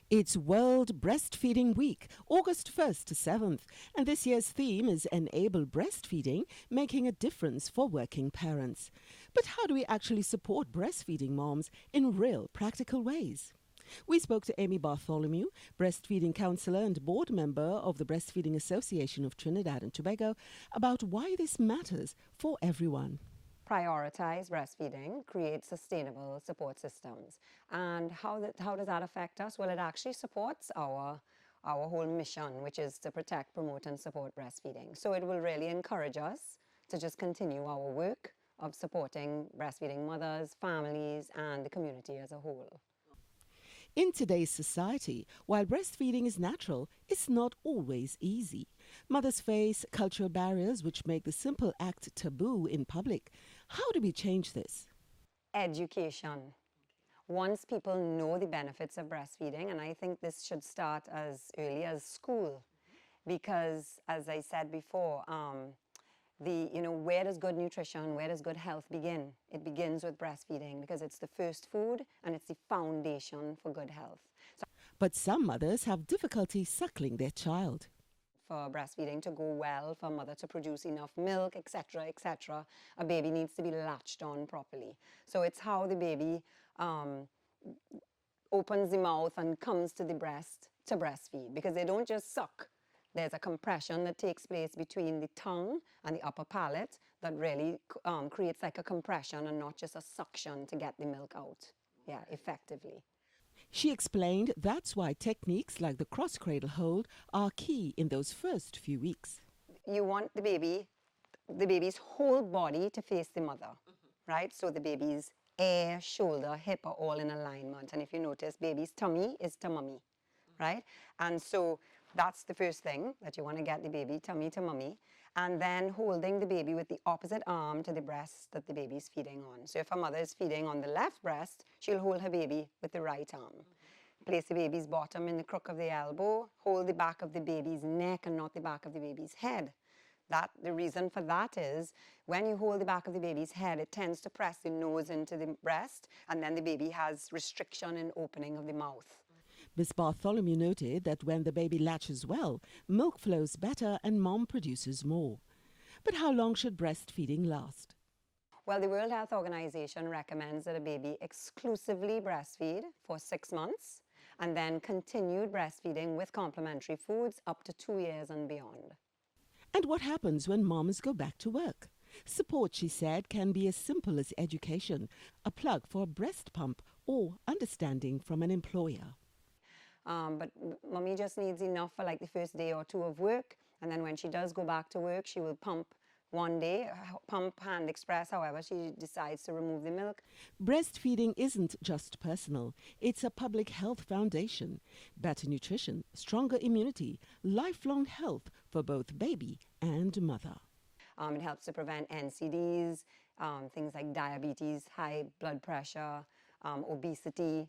It's World Breastfeeding Week, August 1st to 7th, and this year's theme is Enable Breastfeeding, making a difference for working parents. But how do we actually support breastfeeding moms in real, practical ways? We spoke to Amy Bartholomew, breastfeeding counselor and board member of the Breastfeeding Association of Trinidad and Tobago, about why this matters for everyone. Prioritize breastfeeding, create sustainable support systems. And how does that affect us? Well, it actually supports our whole mission, which is to protect, promote, and support breastfeeding. So it will really encourage us to just continue our work of supporting breastfeeding mothers, families, and the community as a whole. In today's society, while breastfeeding is natural, it's not always easy. Mothers face cultural barriers which make the simple act taboo in public. How do we change this? Education. Once people know the benefits of breastfeeding, and I think this should start as early as school, because as I said before, where does good nutrition, where does good health begin? It begins with breastfeeding because it's the first food and it's the foundation for good health. But some mothers have difficulty suckling their child. For breastfeeding to go well, for a mother to produce enough milk, etc., a baby needs to be latched on properly. So it's how the baby opens the mouth and comes to the breast to breastfeed, because they don't just suck. There's a compression that takes place between the tongue and the upper palate that really creates like a compression and not just a suction to get the milk out, effectively. She explained that's why techniques like the cross-cradle hold are key in those first few weeks. You want the baby's whole body to face the mother, right? So the baby's ear, shoulder, hip are all in alignment. And if you notice, baby's tummy is to mummy, right? And so that's the first thing, that you want to get the baby tummy to mummy, and then holding the baby with the opposite arm to the breast that the baby is feeding on. So if a mother is feeding on the left breast, she'll hold her baby with the right arm. Place the baby's bottom in the crook of the elbow, hold the back of the baby's neck and not the back of the baby's head. The reason for that is when you hold the back of the baby's head, it tends to press the nose into the breast, and then the baby has restriction in opening of the mouth. Ms. Bartholomew noted that when the baby latches well, milk flows better and mom produces more. But how long should breastfeeding last? Well, the World Health Organization recommends that a baby exclusively breastfeed for 6 months and then continued breastfeeding with complementary foods up to 2 years and beyond. And what happens when moms go back to work? Support, she said, can be as simple as education, a plug for a breast pump, or understanding from an employer. But mommy just needs enough for like the first day or two of work, and then when she does go back to work, she will pump one day, pump hand express, however she decides to remove the milk. Breastfeeding isn't just personal, it's a public health foundation. Better nutrition, stronger immunity, lifelong health for both baby and mother. It helps to prevent NCDs, things like diabetes, high blood pressure, obesity,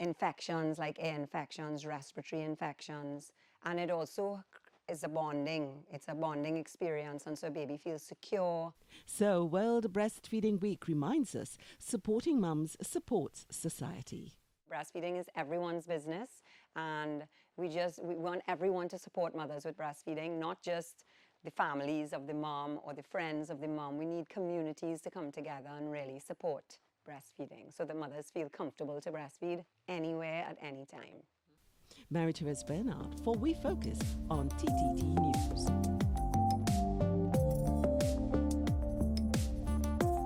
infections like ear infections, respiratory infections, and it also is it's a bonding experience, and so baby feels secure. So World Breastfeeding Week reminds us, supporting mums supports society. Breastfeeding is everyone's business, and we want everyone to support mothers with breastfeeding, not just the families of the mom or the friends of the mom. We need communities to come together and really support breastfeeding so that mothers feel comfortable to breastfeed anywhere at any time. Marie-Therese Bernard for We Focus on TTT News.